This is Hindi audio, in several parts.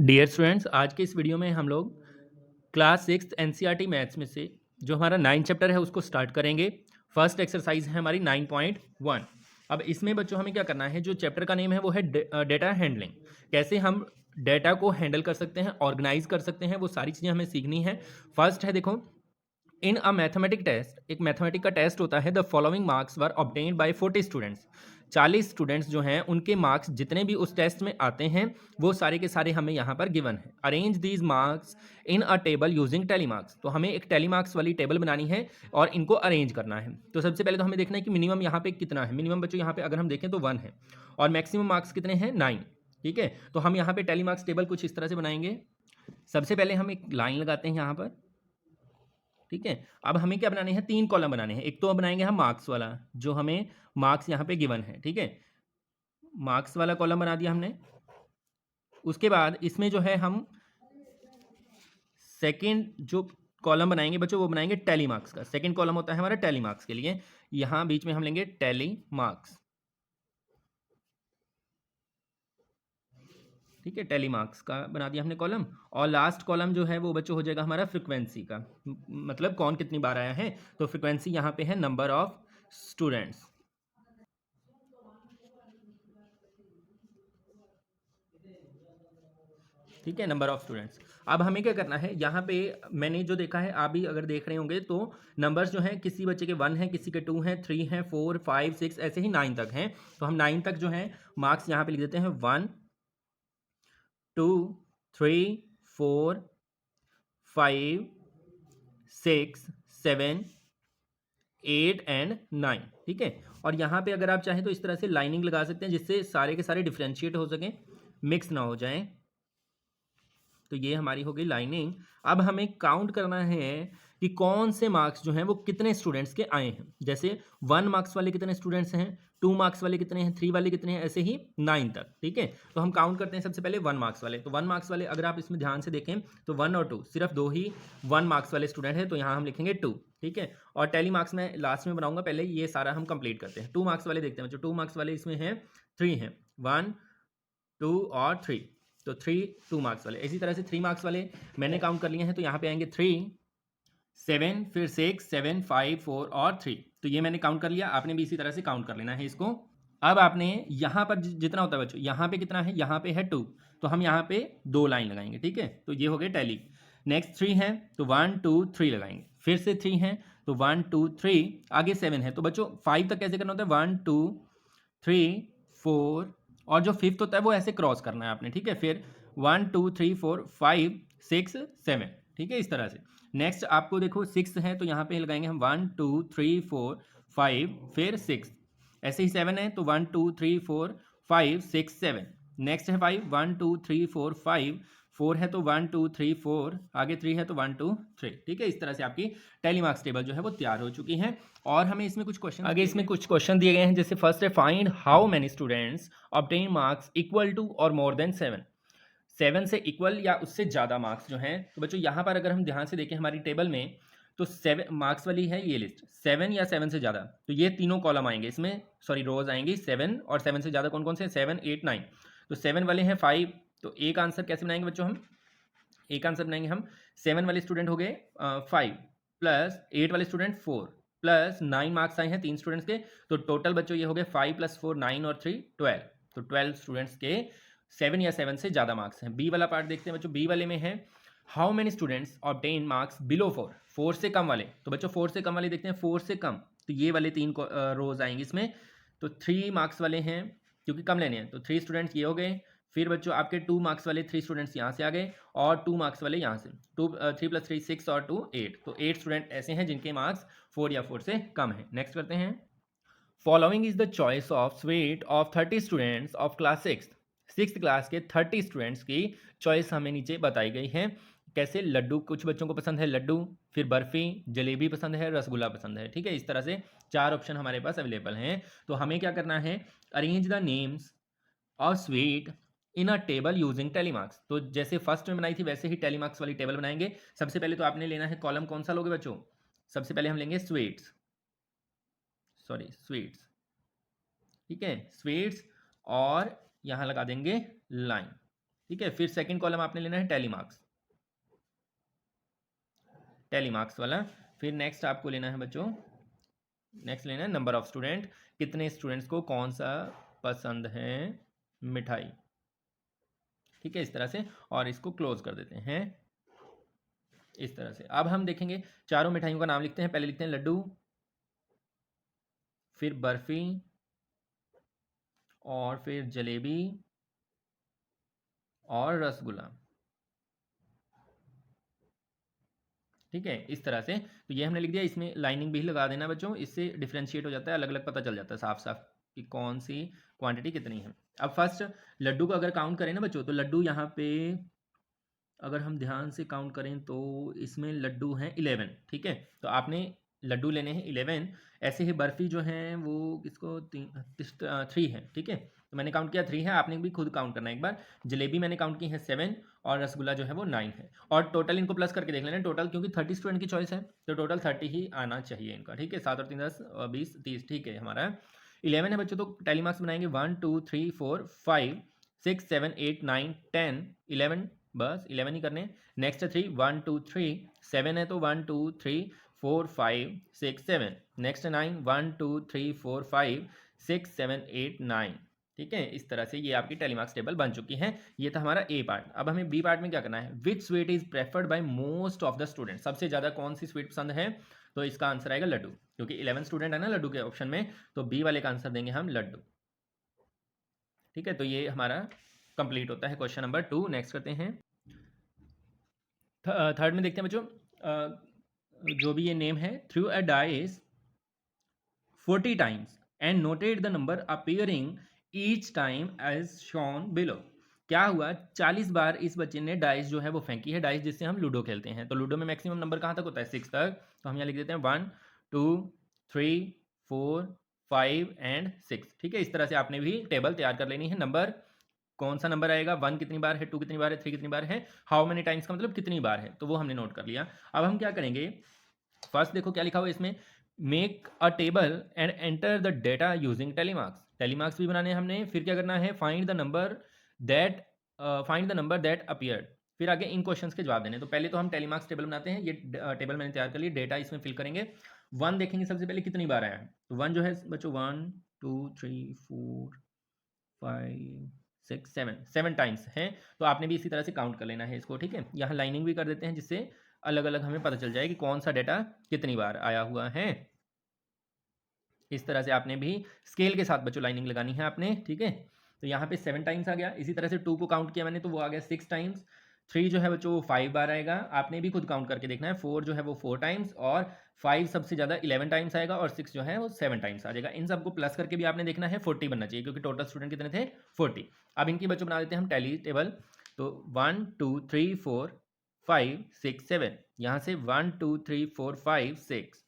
डियर स्टूडेंट्स, आज के इस वीडियो में हम लोग क्लास सिक्स एनसीईआरटी मैथ्स में से जो हमारा 9 चैप्टर है उसको स्टार्ट करेंगे। फर्स्ट एक्सरसाइज है हमारी 9.1। अब इसमें बच्चों हमें क्या करना है, जो चैप्टर का नेम है वो है डेटा हैंडलिंग। कैसे हम डेटा को हैंडल कर सकते हैं, ऑर्गेनाइज कर सकते हैं, वो सारी चीज़ें हमें सीखनी है। फर्स्ट है, देखो, इन अ मैथमेटिक टेस्ट, एक मैथमेटिक का टेस्ट होता है। The following marks were obtained by 40 students. 40 students जो हैं उनके मार्क्स जितने भी उस टेस्ट में आते हैं वो सारे के सारे हमें यहाँ पर गिवन है। Arrange these marks in a table using tally marks. तो हमें एक टेली मार्क्स वाली टेबल बनानी है और इनको अरेंज करना है। तो सबसे पहले तो हमें देखना है कि मिनिमम यहाँ पे कितना है। मिनिमम बच्चों यहाँ पे अगर हम देखें तो 1 है और मैक्सिमम मार्क्स कितने हैं, 9। ठीक है, तो हम यहाँ पे टेली मार्क्स टेबल कुछ इस तरह से बनाएंगे। सबसे पहले हम एक लाइन लगाते हैं यहाँ पर। ठीक है, अब हमें क्या बनाने हैं, 3 कॉलम बनाने हैं। एक तो बनाएंगे हम मार्क्स वाला, जो हमें मार्क्स यहाँ पे गिवन है। ठीक है, मार्क्स वाला कॉलम बना दिया हमने। उसके बाद इसमें जो है हम सेकंड जो कॉलम बनाएंगे बच्चों, वो बनाएंगे टैली मार्क्स का। सेकंड कॉलम होता है हमारा टैली मार्क्स के लिए। यहाँ बीच में हम लेंगे टैली मार्क्स। ठीक है, टैली मार्क्स का बना दिया हमने कॉलम। और लास्ट कॉलम जो है वो बच्चों हो जाएगा हमारा फ्रीक्वेंसी का, मतलब कौन कितनी बार आया है। तो फ्रीक्वेंसी यहाँ पे है नंबर ऑफ स्टूडेंट्स। ठीक है, नंबर ऑफ स्टूडेंट्स। अब हमें क्या करना है, यहाँ पे मैंने जो देखा है, आप भी अगर देख रहे होंगे तो नंबर्स जो हैं, किसी बच्चे के 1 हैं, किसी के 2 हैं, 3 हैं, 4, 5, 6, ऐसे ही 9 तक हैं। तो हम 9 तक जो है मार्क्स यहाँ पे लिख देते हैं। 1, 2, 3, 4, 5, 6, 7, 8 एंड 9। ठीक है, और यहाँ पे अगर आप चाहें तो इस तरह से लाइनिंग लगा सकते हैं जिससे सारे के सारे डिफ्रेंशिएट हो सकें, मिक्स ना हो जाएं। तो ये हमारी हो गई लाइनिंग। अब हमें काउंट करना है कि कौन से मार्क्स जो हैं वो कितने स्टूडेंट्स के आए हैं। जैसे 1 मार्क्स वाले कितने स्टूडेंट्स हैं, 2 मार्क्स वाले कितने हैं, 3 वाले कितने हैं, ऐसे ही 9 तक। ठीक है, तो हम काउंट करते हैं सबसे पहले 1 मार्क्स वाले। तो 1 मार्क्स वाले अगर आप इसमें ध्यान से देखें तो 1 और 2 सिर्फ 2 ही 1 मार्क्स वाले स्टूडेंट हैं, तो यहाँ हम लिखेंगे 2। ठीक है, और टैली मार्क्स में लास्ट में बनाऊंगा, पहले ये सारा हम कंप्लीट करते हैं। 2 मार्क्स वाले देखते हैं बच्चों। 2 मार्क्स वाले इसमें हैं 3 हैं, 1, 2 और 3। तो 3 2 मार्क्स वाले। इसी तरह से 3 मार्क्स वाले मैंने काउंट कर लिए हैं, तो यहाँ पे आएंगे 3, 7, फिर 6, 7, 5, 4 और 3। तो ये मैंने काउंट कर लिया, आपने भी इसी तरह से काउंट कर लेना है इसको। अब आपने यहाँ पर जितना होता है बच्चों, यहाँ पे कितना है, यहाँ पे है 2, तो हम यहाँ पे 2 लाइन लगाएंगे। ठीक है, तो ये हो गए टैली। नेक्स्ट 3 है तो 1, 2, 3 लगाएंगे। फिर से 3 है तो 1, 2, 3। आगे 7 है तो बच्चों 5 तक कैसे करना होता है, 1, 2, 3, 4, और जो फिफ्थ होता है वो ऐसे क्रॉस करना है आपने। ठीक है, फिर 1, 2, 3, 4, 5, 6, 7। ठीक है, इस तरह से। नेक्स्ट आपको देखो 6 है तो यहाँ पे लगाएंगे हम 1, 2, 3, 4, 5, फिर 6। ऐसे ही 7 है तो 1, 2, 3, 4, 5, 6, 7। नेक्स्ट है 5, 1, 2, 3, 4, 5, 4 है तो 1, 2, 3, 4, आगे 3 है तो 1, 2, 3। ठीक है, इस तरह से आपकी टैली मार्क्स टेबल जो है वो तैयार हो चुकी है। और हमें इसमें कुछ क्वेश्चन, आगे इसमें कुछ क्वेश्चन दिए गए हैं। जैसे फर्स्ट है, find how many students obtain marks equal to और मोर देन 7। 7 से इक्वल या उससे ज़्यादा मार्क्स जो हैं। तो बच्चों यहाँ पर अगर हम ध्यान से देखें हमारी टेबल में, तो 7 मार्क्स वाली है ये लिस्ट। 7 या 7 से ज़्यादा, तो ये तीनों कॉलम आएंगे इसमें, सॉरी रोज आएंगी। 7 और 7 से ज़्यादा कौन कौन से, 7, 8, 9। तो 7 वाले हैं 5। तो एक आंसर कैसे बनाएंगे बच्चों हम, एक आंसर बनाएंगे हम। 7 वाले स्टूडेंट हो गए 5, प्लस 8 वाले स्टूडेंट 4, प्लस 9 मार्क्स आए हैं 3 स्टूडेंट्स के। तो टोटल बच्चों ये हो गए 5 + 4, 9 और 3, 12। तो 12 स्टूडेंट्स के 7 या 7 से ज़्यादा मार्क्स हैं। बी वाला पार्ट देखते हैं बच्चों। बी वाले में है, how many students obtain marks below 4। 4 से कम वाले, तो बच्चों 4 से कम वाले देखते हैं। 4 से कम, तो ये वाले 3 रोज आएंगे इसमें। तो 3 मार्क्स वाले हैं क्योंकि कम लेने हैं, तो 3 स्टूडेंट्स ये हो गए। फिर बच्चों आपके 2 मार्क्स वाले 3 स्टूडेंट्स यहाँ से आ गए, और 2 मार्क्स वाले यहाँ से। 3 + 3 6 और 2 8। तो 8 स्टूडेंट ऐसे हैं जिनके मार्क्स 4 या 4 से कम है। नेक्स्ट करते हैं। Following is the choice of sweet of 30 students of class 6th class के 30 स्टूडेंट्स की चॉइस हमें नीचे बताई गई है। कैसे, लड्डू, कुछ बच्चों को पसंद है लड्डू, फिर बर्फ़ी, जलेबी पसंद है, रसगुल्ला पसंद है। ठीक है, इस तरह से 4 ऑप्शन हमारे पास अवेलेबल हैं। तो हमें क्या करना है, अरेंज द नेम्स और sweet in a table using telemarks. तो जैसे फर्स्ट में बनाई थी वैसे ही टेलीमार्क्स वाली टेबल बनाएंगे। सबसे पहले तो आपने लेना है कॉलम, कौन सा लोगे बच्चों, सबसे पहले हम लेंगे स्वीट्स, सॉरी स्वीट्स। ठीक है, स्वीट्स, और यहाँ लगा देंगे लाइन। ठीक है। फिर सेकंड कॉलम आपने लेना है टेलीमार्क्स, टेलीमार्क्स वाला। फिर नेक्स्ट आपको लेना है बच्चों, नेक्स्ट लेना है नंबर ऑफ स्टूडेंट, कितने स्टूडेंट्स को कौन सा पसंद है मिठाई। ठीक है, इस तरह से, और इसको क्लोज कर देते हैं इस तरह से। अब हम देखेंगे चारों मिठाइयों का नाम लिखते हैं। पहले लिखते हैं लड्डू, फिर बर्फी, और फिर जलेबी और रसगुल्ला। ठीक है, इस तरह से। तो ये हमने लिख दिया, इसमें लाइनिंग भी लगा देना बच्चों, इससे डिफ्रेंशिएट हो जाता है, अलग अलग पता चल जाता है साफ साफ कि कौन सी क्वांटिटी कितनी है। अब फर्स्ट लड्डू को अगर काउंट करें ना बच्चों, तो लड्डू यहाँ पे अगर हम ध्यान से काउंट करें तो इसमें लड्डू हैं 11। ठीक है, तो आपने लड्डू लेने हैं 11। ऐसे ही बर्फ़ी जो है वो किसको 3 है। ठीक है, तो मैंने काउंट किया 3 है, आपने भी खुद काउंट करना है एक बार। जलेबी मैंने काउंट की है 7, और रसगुल्ला जो है वो 9 है। और टोटल इनको प्लस करके देख लेना टोटल, क्योंकि 30 स्टूडेंट की चॉइस है तो टोटल 30 ही आना चाहिए इनका। ठीक है, 7 और 3 10 20 30। ठीक है, हमारा 11 है बच्चों, तो टेली मार्क्स बनाएंगे 1 2 3 4 5 6 7 8 9 10 11, बस 11 ही करने। नेक्स्ट 3 1 2 3 7 है तो 1 2 3 4 5 6 7। नेक्स्ट 9 1 2 3 4 5 6 7 8 9। ठीक है, इस तरह से ये आपकी टेलीमार्क्स टेबल बन चुकी है। ये था हमारा ए पार्ट। अब हमें बी पार्ट में क्या करना है, which sweet is preferred by most of the student, सबसे ज़्यादा कौन सी स्वीट पसंद है। तो इसका आंसर आएगा लड्डू, क्योंकि 11 स्टूडेंट है ना लड्डू के ऑप्शन में, तो बी वाले का आंसर देंगे हम लड्डू। ठीक है, तो ये हमारा कंप्लीट होता है क्वेश्चन नंबर 2। नेक्स्ट करते हैं थर्ड में देखते हैं बच्चों, जो भी ये नेम है, threw a dice 40 times and noted the number appearing each time as shown below. क्या हुआ, 40 बार इस बच्चे ने डाइस जो है वो फेंकी है, डाइस जिससे हम लूडो खेलते हैं। तो लूडो में मैक्सिमम नंबर कहाँ तक होता है, 6 तक। तो हम यहाँ लिख देते हैं 1 2 3 4 5 एंड 6। ठीक है, इस तरह से आपने भी टेबल तैयार कर लेनी है। नंबर कौन सा नंबर आएगा, 1 कितनी बार है, 2 कितनी बार है, 3 कितनी बार है, हाउ मेनी टाइम्स का मतलब कितनी बार है, तो वो हमने नोट कर लिया। अब हम क्या करेंगे, फर्स्ट देखो क्या लिखा हुआ है इसमें, make a table and enter the data using telemarks. Telemarks भी बनाने हैं हमने। फिर क्या करना है, find the number that appeared. फिर आगे इन क्वेश्चंस के जवाब देने। तो पहले तो हम टेलीमार्क्स टेबल बनाते हैं। ये टेबल मैंने तैयार कर ली, डेटा इसमें फिल करेंगे। 1 देखेंगे सबसे पहले कितनी बार आया है, तो 1 जो है बच्चों 1 2 3 4 5 6 7 टाइम्स है। तो आपने भी इसी तरह से काउंट कर लेना है इसको। ठीक है, यहाँ लाइनिंग भी कर देते हैं, जिससे अलग अलग हमें पता चल जाए कि कौन सा डेटा कितनी बार आया हुआ है। इस तरह से आपने भी स्केल के साथ बच्चों लाइनिंग लगानी है आपने। ठीक है, तो यहाँ पे 7 टाइम्स आ गया। इसी तरह से 2 को काउंट किया मैंने तो वो आ गया 6 टाइम्स। 3 जो है बच्चों वो 5 बार आएगा, आपने भी खुद काउंट करके देखना है। 4 जो है वो 4 टाइम्स, और 5 सबसे ज़्यादा 11 टाइम्स आएगा, और 6 जो है वो 7 टाइम्स आ जाएगा। इन सबको प्लस करके भी आपने देखना है 40 बनना चाहिए, क्योंकि टोटल स्टूडेंट कितने थे 40। अब इनकी बच्चों बना देते हैं हम टैली टेबल। तो 1 2 3 4 5 6 7, यहाँ से 1 2 3 4 5 6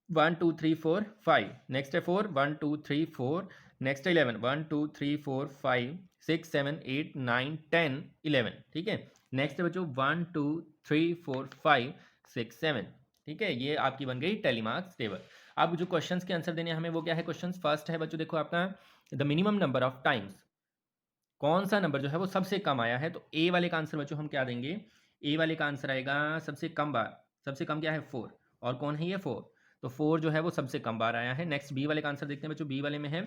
1 2 3 4 5, नेक्स्ट है 4 1 2 3 4, नेक्स्ट है 11 1 2 3 4 5 6 7 8 9 10 11। ठीक है, नेक्स्ट है बच्चों 1 2 3 4 5 6 7। ठीक है, ये आपकी बन गई टेलीमार्क्स टेबल। अब जो क्वेश्चंस के आंसर देने हैं हमें, वो क्या है क्वेश्चंस। फर्स्ट है बच्चों देखो आपका, the minimum number of times, कौन सा नंबर जो है वो सबसे कम आया है। तो ए वाले का आंसर बच्चों हम क्या देंगे, ए वाले का आंसर आएगा सबसे कम बार। सबसे कम क्या है 4, और कौन है ये 4, तो 4 जो है वो सबसे कम बार आया है। नेक्स्ट बी वाले का आंसर देखते हैं बच्चों। बी वाले में है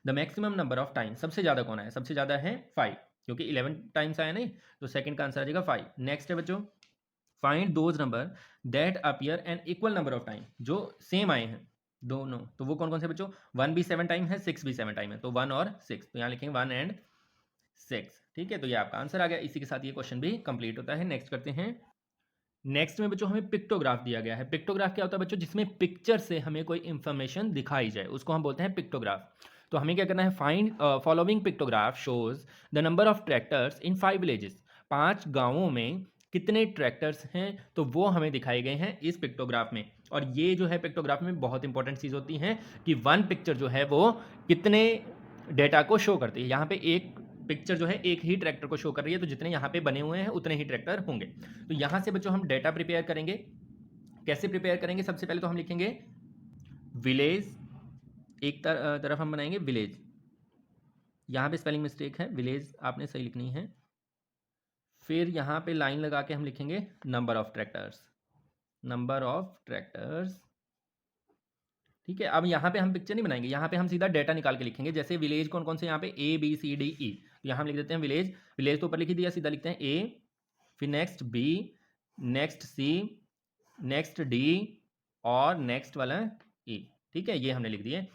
the maximum number of time, सबसे ज़्यादा कौन आया, सबसे ज़्यादा है 5, क्योंकि 11 टाइम्स आया नहीं, तो सेकंड का आंसर आ जाएगा 5। नेक्स्ट है बच्चों, find those number that appear an equal number of time, जो सेम आए हैं दोनों, तो वो कौन कौन से बच्चों, 1 भी 7 टाइम है, 6 भी 7 टाइम है, तो 1 और 6, तो यहाँ लिखेंगे 1 एंड 6। ठीक है, तो ये आपका आंसर आ गया। इसी के साथ ये क्वेश्चन भी कंप्लीट होता है। नेक्स्ट करते हैं। नेक्स्ट में बच्चों हमें पिक्टोग्राफ दिया गया है। पिक्टोग्राफ क्या होता है बच्चों, जिसमें पिक्चर से हमें कोई इंफॉर्मेशन दिखाई जाए, उसको हम बोलते हैं पिक्टोग्राफ। तो हमें क्या करना है, find following pictograph shows the number of tractors in 5 villages, 5 गांवों में कितने ट्रैक्टर्स हैं, तो वो हमें दिखाए गए हैं इस पिक्टोग्राफ में। और ये जो है पिक्टोग्राफ में बहुत इंपॉर्टेंट चीज़ होती है कि वन पिक्चर जो है वो कितने डेटा को शो करती है। यहाँ पे एक पिक्चर जो है एक ही ट्रैक्टर को शो कर रही है, तो जितने यहाँ पे बने हुए हैं उतने ही ट्रैक्टर होंगे। तो यहाँ से बच्चों हम डेटा प्रिपेयर करेंगे। कैसे प्रिपेयर करेंगे, सबसे पहले तो हम लिखेंगे विलेज, एक तरफ हम बनाएंगे विलेज। यहाँ पे स्पेलिंग मिस्टेक है, विलेज आपने सही लिखनी है, फिर यहाँ पे लाइन लगा के हम लिखेंगे number of tractors, number of tractors. ठीक है, अब यहाँ पे हम पिक्चर नहीं बनाएंगे, यहाँ पे हम सीधा डेटा निकाल के लिखेंगे। जैसे विलेज कौन कौन से यहाँ पे A B C D E, तो यहाँ हम लिख देते हैं विलेज, विलेज तो ऊपर लिख दिया, सीधा लिखते हैं A, फिर next B, next C, next D और नेक्स्ट वाला E। ठीक है, ये हमने लिख दिए।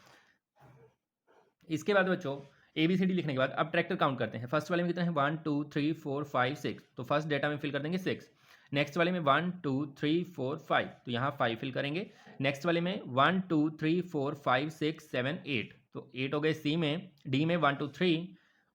इसके बाद बच्चों ABCD लिखने के बाद अब ट्रैक्टर काउंट करते हैं। फर्स्ट वाले में कितने हैं 1 2 3 4 5 6, तो फर्स्ट डेटा में फिल कर देंगे 6। नेक्स्ट वाले में 1 2 3 4 5, तो यहाँ 5 फिल करेंगे। नेक्स्ट वाले में 1 2 3 4 5 6 7 8, तो 8 हो गए C में। D में 1 2 3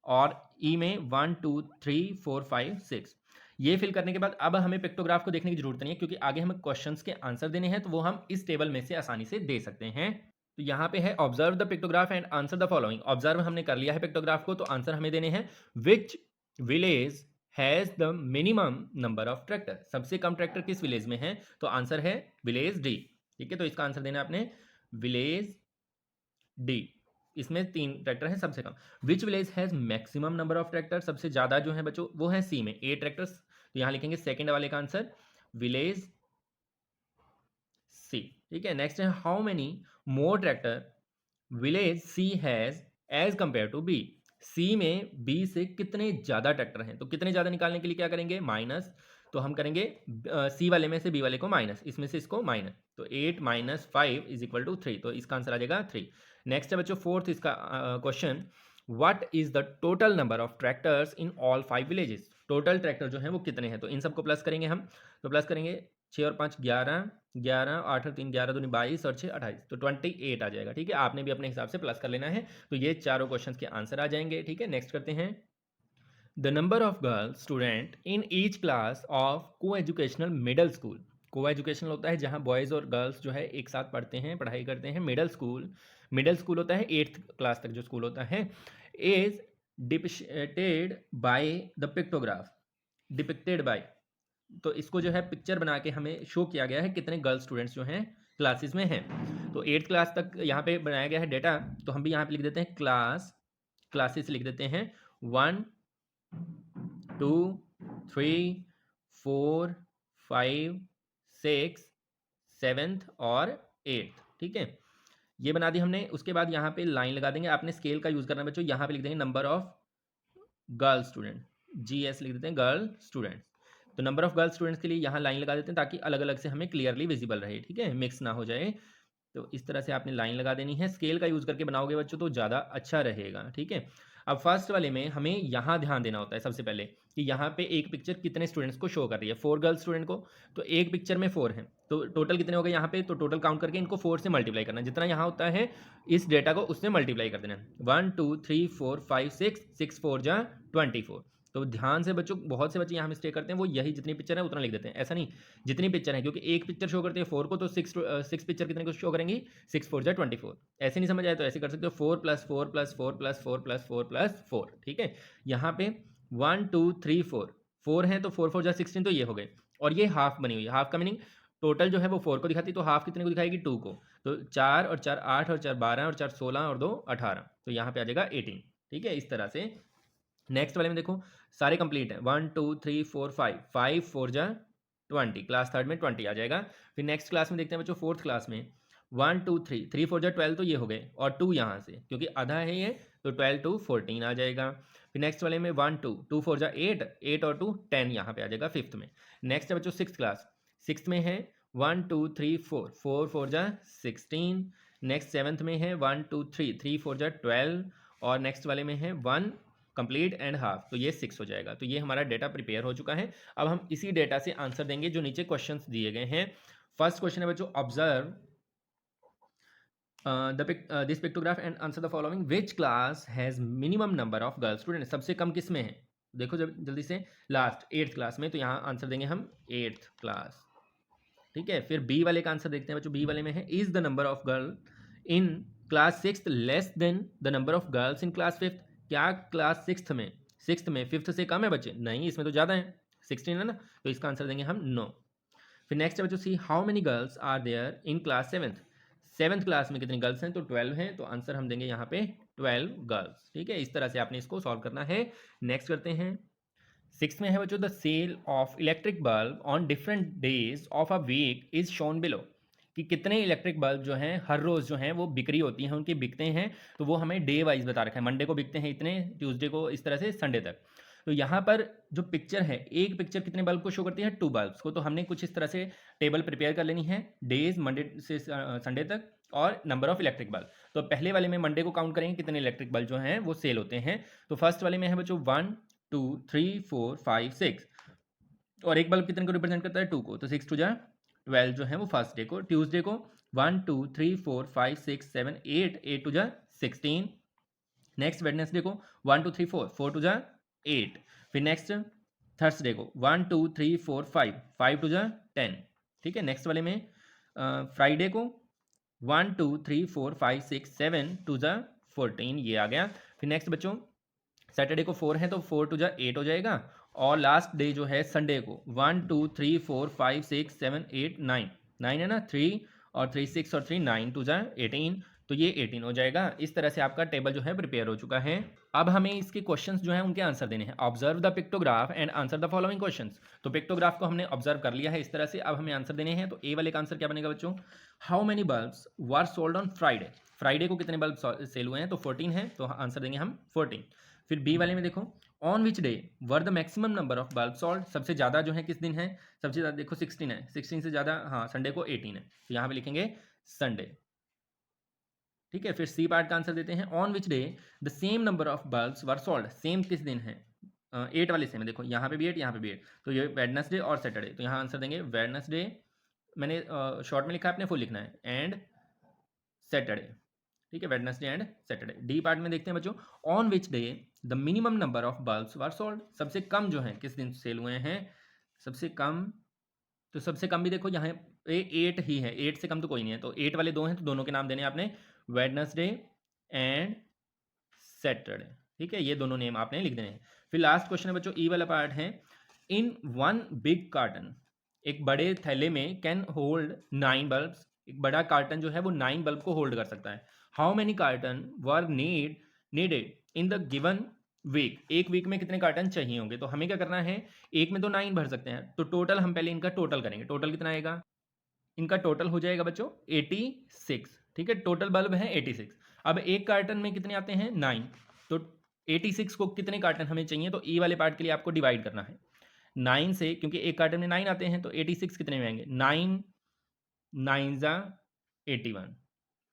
और E में 1 2 3 4 5 6। ये फिल करने के बाद अब हमें पिक्टोग्राफ को देखने की जरूरत नहीं है, क्योंकि आगे हमें क्वेश्चंस के आंसर देने हैं, तो वो हम इस टेबल में से आसानी से दे सकते हैं। तो यहाँ पे है observe the pictograph and answer the following. Observe हमने कर लिया है पिक्टोग्राफ को, तो आंसर हमें देने हैं which village has the minimum number of tractor. सबसे कम ट्रैक्टर किस विलेज में है, तो आंसर है विलेज डी। ठीक है, तो इसका आंसर देना है आपने विलेज डी, इसमें 3 ट्रैक्टर है सबसे कम। Which village has maximum number of tractor, सबसे ज्यादा जो है बच्चों वो है सी में 8 ट्रैक्टर्स, तो यहाँ लिखेंगे सेकंड वाले का आंसर विलेज सी। ठीक है, नेक्स्ट है how many more tractor village C has as compare to B. C में बी से कितने ज्यादा ट्रैक्टर हैं, तो कितने ज्यादा निकालने के लिए क्या करेंगे माइनस, तो हम करेंगे सी वाले में से बी वाले को माइनस, इसमें से इसको माइनस, तो 8 माइनस 5 इज इक्वल टू 3, तो इसका आंसर आ जाएगा 3। नेक्स्ट है बच्चों फोर्थ इसका question, what is the total number of tractors in all 5 villages. Total tractor जो है वो कितने हैं, तो इन सबको प्लस करेंगे हम, तो प्लस करेंगे 6 और 5 11, 11 8 और 3 11 2 22 और 6 28, तो 28 आ जाएगा। ठीक है, आपने भी अपने हिसाब से प्लस कर लेना है, तो ये चारों क्वेश्चंस के आंसर आ जाएंगे। ठीक है, नेक्स्ट करते हैं the number of girl student in each class of को एजुकेशनल मिडल स्कूल। को एजुकेशनल होता है जहाँ बॉयज़ और गर्ल्स जो है एक साथ पढ़ते हैं, पढ़ाई करते हैं। मिडल स्कूल होता है 8th क्लास तक जो स्कूल होता है। Is depicted by the pictograph, depicted bye, तो इसको जो है पिक्चर बना के हमें शो किया गया है कितने गर्ल स्टूडेंट्स जो हैं क्लासेस में हैं। तो 8th क्लास तक यहाँ पे बनाया गया है डेटा, तो हम भी यहाँ पे लिख देते हैं क्लासेस लिख देते हैं 1 2 3 4 5 6 7th और 8th। ठीक है, ये बना दी हमने। उसके बाद यहाँ पे लाइन लगा देंगे, आपने स्केल का यूज़ करना बच्चों, यहाँ पे लिख देंगे number of girl student, GS लिख देते हैं गर्ल स्टूडेंट्स। तो नंबर ऑफ गर्ल स्टूडेंट्स के लिए यहाँ लाइन लगा देते हैं ताकि अलग अलग से हमें क्लियरली विजिबल रहे। ठीक है, मिक्स ना हो जाए, तो इस तरह से आपने लाइन लगा देनी है। स्केल का यूज़ करके बनाओगे बच्चों तो ज़्यादा अच्छा रहेगा। ठीक है, अब फर्स्ट वाले में हमें यहाँ ध्यान देना होता है सबसे पहले कि यहाँ पे एक पिक्चर कितने स्टूडेंट्स को शो कर रही है, 4 गर्ल स्टूडेंट को, तो एक पिक्चर में 4 हैं, तो टोटल कितने हो गए यहाँ पे, तो टोटल काउंट करके इनको 4 से मल्टीप्लाई करना, जितना यहाँ होता है इस डेटा को उससे मल्टीप्लाई कर देना। 1 2 3 4 5 6 6 4 जा 24। तो ध्यान से बच्चों, बहुत से बच्चे यहाँ मिस्टेक करते हैं, वो यही जितनी पिक्चर है उतना लिख देते हैं, ऐसा नहीं, जितनी पिक्चर है, क्योंकि एक पिक्चर शो करते हैं 4 को, तो 6 पिक्चर कितने को शो करेंगी 6 4 जा 24। ऐसे नहीं समझ आए तो ऐसे कर सकते हो 4 + 4 + 4 + 4 + 4 + 4। ठीक है, यहाँ पे 1 2 3 4 हैं, तो 4 4 जा 16, तो ये हो गए। और ये हाफ बनी हुई है, हाफ का मीनिंग टोटल जो है वो 4 को दिखाती है, तो हाफ कितने को दिखाएगी 2 को, तो 4 और 4 8 और 4 12 और 4 16 और 2 18, तो यहाँ पे आ जाएगा 18। ठीक है, इस तरह से। नेक्स्ट वाले में देखो सारे कंप्लीट हैं, 1 2 3 4 5 4 जा 20, क्लास थर्ड में 20 आ जाएगा। फिर नेक्स्ट क्लास में देखते हैं बच्चों, फोर्थ क्लास में 1 2 3 4 जा 12, तो ये हो गए, और 2 यहाँ से क्योंकि आधा है ये, तो 12 2 14 आ जाएगा। फिर नेक्स्ट वाले में 1 2 2 4 जा 8 8 और 2 10, यहाँ पे आ जाएगा फिफ्थ में। नेक्स्ट है बच्चों सिक्स क्लास, सिक्स में है 1 2 3 4 4 4 जा 16। नेक्स्ट सेवन्थ में है 1 2 3 3 4 जा 12, और नेक्स्ट वाले में है 1 कंप्लीट एंड हाफ, तो ये 6 हो जाएगा। तो ये हमारा डेटा प्रिपेयर हो चुका है। अब हम इसी डेटा से आंसर देंगे जो नीचे क्वेश्चंस दिए गए हैं। फर्स्ट क्वेश्चन है बच्चों, observe this pictograph and answer the following, which class has minimum number of girl student. सबसे कम किस में है, देखो जब जल्दी से, लास्ट 8th क्लास में, तो यहाँ आंसर देंगे हम 8th क्लास। ठीक है, फिर बी वाले का आंसर देखते हैं बच्चों, बी वाले में है is the number of girl in class 6th less than the number of girls in class 5th। क्या क्लास 6th में 5th से कम है बच्चे, नहीं, इसमें तो ज़्यादा है, 16 है ना, तो इसका आंसर देंगे हम नो। फिर नेक्स्ट है बच्चों C, how many girls are there in class 7th class में कितनी गर्ल्स हैं, तो 12 हैं, तो आंसर हम देंगे यहाँ पे 12 गर्ल्स। ठीक है, इस तरह से आपने इसको सॉल्व करना है। नेक्स्ट करते हैं सिक्स में है बच्चों, the sale of electric bulb on different days of a week is shown below, कि कितने इलेक्ट्रिक बल्ब जो हैं हर रोज़ जो हैं वो बिक्री होती हैं, उनकी बिकते हैं, तो वो हमें डे वाइज बता रखा है। मंडे को बिकते हैं इतने, ट्यूसडे को इस तरह से, संडे तक। तो यहाँ पर जो पिक्चर है, एक पिक्चर कितने बल्ब को शो करती है, 2 बल्ब्स को। तो हमने कुछ इस तरह से टेबल प्रिपेयर कर लेनी है, डेज मंडे से संडे तक और नंबर ऑफ इलेक्ट्रिक बल्ब। तो पहले वाले में मंडे को काउंट करेंगे कितने इलेक्ट्रिक बल्ब जो हैं वो सेल होते हैं। तो फर्स्ट वाले में है बच्चों 1 2 3 4 5 6, और एक बल्ब कितने को रिप्रेजेंट करता है, 2 को। तो 6 टू जा 12 जो है वो फर्स्ट डे को। ट्यूसडे को 1 2 3 4 5 6 7 8, 8 टू जा 16। नेक्स्ट वेडनेसडे को 1 2 3 4, 4 टू जा 8। फिर नेक्स्ट थर्सडे को 1 2 3 4 5, 5 टू जा 10। ठीक है, नेक्स्ट वाले में फ्राइडे को 1 2 3 4 5 6 7 टू जा 14, ये आ गया। फिर नेक्स्ट बच्चों सैटरडे को 4 है तो 4 टू जा 8 हो जाएगा। और लास्ट डे जो है संडे को 1 2 3 4 5 6 7 8 9, 9 है ना, 3 और 3 6 और 3 9 टू जा 18, तो ये 18 हो जाएगा। इस तरह से आपका टेबल जो है प्रिपेयर हो चुका है। अब हमें इसके क्वेश्चंस जो हैं उनके आंसर देने हैं। Observe the pictograph and answer the following questions. तो पिक्टोग्राफ को हमने ऑब्जर्व कर लिया है इस तरह से, अब हमें आंसर देने हैं। तो ए वाले का आंसर क्या बनेगा बच्चों, how many bulbs were sold on Friday. Friday को कितने बल्ब सेल हुए हैं, तो 14 है, तो आंसर देंगे हम 14। फिर बी वाले में देखो, on which day were the maximum number of bulb sold, सबसे ज़्यादा जो है किस दिन है, सबसे ज़्यादा देखो 16 है, 16 से ज़्यादा, हाँ संडे को 18 है, तो यहाँ पे लिखेंगे संडे। ठीक है, फिर सी पार्ट का आंसर देते हैं, on which day the same number of bulbs were sold, same किस दिन है, 8 वाले सेम है, देखो यहाँ पे भी 8 यहाँ पे भी 8, तो ये वेडनेसडे और सैटरडे, तो यहाँ आंसर देंगे वेडनेसडे, मैंने शॉर्ट में लिखा है, आपने फुल लिखना है, एंड सैटरडे। ठीक है, Wednesday and Saturday. D part में देखते हैं बच्चों, on which day the minimum number of bulbs were sold, सबसे कम जो है किस दिन सेल हुए हैं, सबसे कम, तो सबसे कम भी देखो यहाँ पे 8 ही है, 8 से कम तो कोई नहीं है, तो 8 वाले 2 हैं, तो दोनों के नाम देने आपने, वेडनेसडे एंड सैटरडे। ठीक है, ये दोनों नेम आपने लिख देने हैं। फिर लास्ट क्वेश्चन है बच्चों, ई वाला पार्ट है, इन वन बिग कार्टन, एक बड़े थैले में कैन होल्ड 9 बल्ब्स, एक बड़ा कार्टन जो है वो 9 बल्ब को होल्ड कर सकता है। How many carton were needed in the given week, एक वीक में कितने कार्टन चाहिए होंगे। तो हमें क्या करना है, एक में तो 9 भर सकते हैं, तो टोटल हम पहले इनका टोटल करेंगे। टोटल कितना आएगा, इनका टोटल हो जाएगा बच्चों 86। ठीक है, टोटल बल्ब है 86। अब एक कार्टन में कितने आते हैं, 9, तो 86 को कितने कार्टन हमें चाहिए, तो ई वाले पार्ट के लिए आपको डिवाइड करना है 9 से, क्योंकि एक कार्टन में 9 आते हैं, तो 86 कितने में आएंगे, 9 9 जा 81।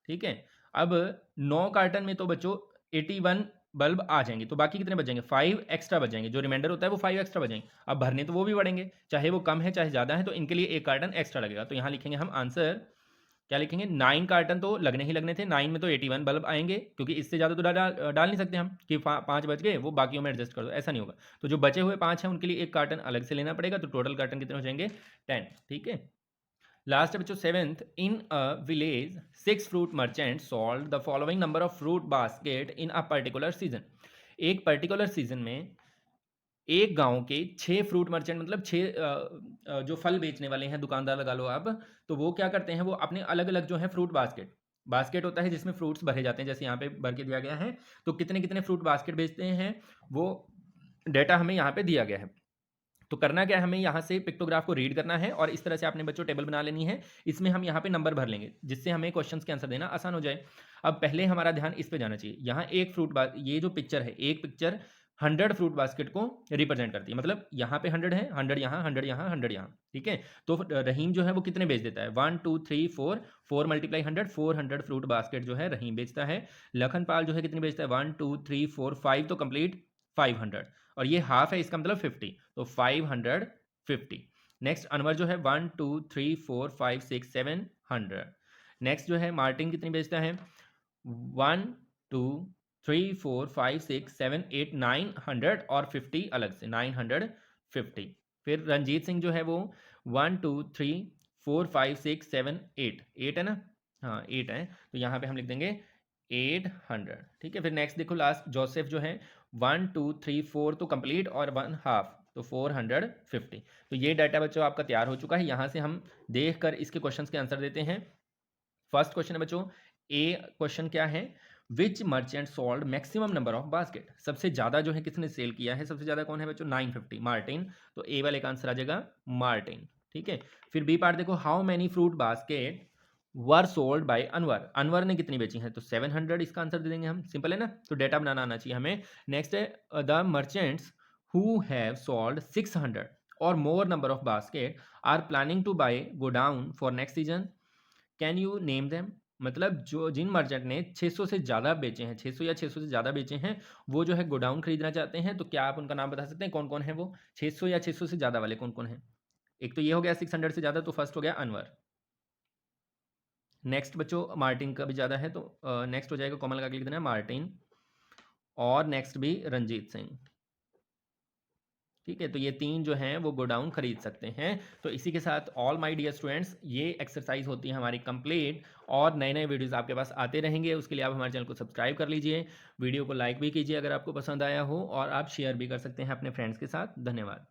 ठीक है, अब 9 कार्टन में तो बच्चों 81 बल्ब आ जाएंगे, तो बाकी कितने बचेंगे, 5 एक्स्ट्रा बचेंगे, जो रिमाइंडर होता है वो 5 एक्स्ट्रा बचेंगे। अब भरने तो वो भी बढ़ेंगे, चाहे वो कम है चाहे ज़्यादा है, तो इनके लिए एक कार्टन एक्स्ट्रा लगेगा। तो यहाँ लिखेंगे हम आंसर, क्या लिखेंगे, 9 कार्टन तो लगने ही लगने थे, 9 में तो 81 बल्ब आएंगे, क्योंकि इससे ज़्यादा तो डाल नहीं सकते हम कि 5 बच गए वो बाकियों में एडजस्ट कर दो, ऐसा नहीं होगा। तो जो बचे हुए 5 हैं उनके लिए एक कार्टन अलग से लेना पड़ेगा, तो टोटल कार्टन कितने हो जाएंगे, 10। ठीक है, लास्ट है बच्चों 7th, in a village 6 fruit merchant sold the following number of fruit basket in a particular season. एक पर्टिकुलर सीजन में एक गांव के 6 फ्रूट मर्चेंट, मतलब 6 जो फल बेचने वाले हैं, दुकानदार लगा लो आप, तो वो क्या करते हैं, वो अपने अलग अलग जो है फ्रूट बास्केट, बास्केट होता है जिसमें फ्रूट्स भरे जाते हैं, जैसे यहाँ पे भर के दिया गया है, तो कितने कितने फ्रूट बास्केट बेचते हैं वो डेटा हमें यहाँ पे दिया गया है। तो करना क्या है, हमें यहाँ से पिक्टोग्राफ को रीड करना है, और इस तरह से आपने बच्चों टेबल बना लेनी है, इसमें हम यहाँ पे नंबर भर लेंगे, जिससे हमें क्वेश्चंस के आंसर देना आसान हो जाए। अब पहले हमारा ध्यान इस पे जाना चाहिए, यहाँ एक ये जो पिक्चर है, एक पिक्चर 100 फ्रूट बास्केट को रिप्रेजेंट करती है, मतलब यहाँ पे 100 है, 100 यहाँ, 100 यहाँ, 100 यहाँ। ठीक है, तो रहीम जो है वो कितने बेच देता है, 1 2 3 4, 4 मल्टीप्लाई 100, 400 फ्रूट बास्केट जो है रहीम बेचता है। लखनपाल जो है कितने बेचता है, 1 2 3 4 5, तो कंप्लीट 500, और ये हाफ है, इसका मतलब 50, तो 550। नेक्स्ट अनवर जो है 1 2 3 4 5 6 700। नेक्स्ट जो है मार्टिन कितनी बेचता है, 1 2 3 4 5 6 7 8 900, और 50 अलग से 950। फिर रंजीत सिंह जो है वो 1 2 3 4 5 6 7 8, 8 है ना, हाँ 8 है, तो यहाँ पे हम लिख देंगे 800। ठीक है, फिर नेक्स्ट देखो लास्ट जोसेफ जो है 1 2 3 4 तो कंप्लीट, और 1 हाफ, तो 450। तो ये डाटा बच्चों आपका तैयार हो चुका है। यहाँ से हम देख कर इसके क्वेश्चंस के आंसर देते हैं। फर्स्ट क्वेश्चन है बच्चों, ए क्वेश्चन क्या है, which merchant sold maximum number of basket, सबसे ज़्यादा जो है किसने सेल किया है, सबसे ज़्यादा कौन है बच्चों, 950, मार्टिन। तो ए वाले का आंसर आ जाएगा मार्टिन, ठीक है। फिर बी पार्ट देखो, how many fruit basket were sold by Anwar, Anwar ने कितनी बेची हैं, तो 700, इसका आंसर दे देंगे हम, सिंपल है ना। तो डेटा बनाना आना चाहिए हमें। नेक्स्ट है the merchants who have sold 600 और more number of basket are planning to buy godown for next season, can you name them, मतलब जो जिन मर्चेंट ने 600 से ज़्यादा बेचे हैं, 600 या 600 से ज़्यादा बेचे हैं, वो जो है गोडाउन खरीदना चाहते हैं, तो क्या आप उनका नाम बता सकते हैं, कौन कौन है वो 600 या 600 से ज़्यादा वाले कौन कौन हैं। एक तो ये हो गया 600 से ज़्यादा, तो फर्स्ट हो गया अनवर। नेक्स्ट बच्चों मार्टिन का भी ज़्यादा है, तो नेक्स्ट हो जाएगा, कॉमन लगा के लिख देना है मार्टिन, और नेक्स्ट भी रंजीत सिंह, ठीक है। तो ये तीन जो हैं वो गोडाउन खरीद सकते हैं। तो इसी के साथ ऑल माय डियर स्टूडेंट्स, ये एक्सरसाइज होती है हमारी कंप्लीट, और नए नए वीडियोस आपके पास आते रहेंगे। उसके लिए आप हमारे चैनल को सब्सक्राइब कर लीजिए, वीडियो को लाइक भी कीजिए अगर आपको पसंद आया हो, और आप शेयर भी कर सकते हैं अपने फ्रेंड्स के साथ। धन्यवाद।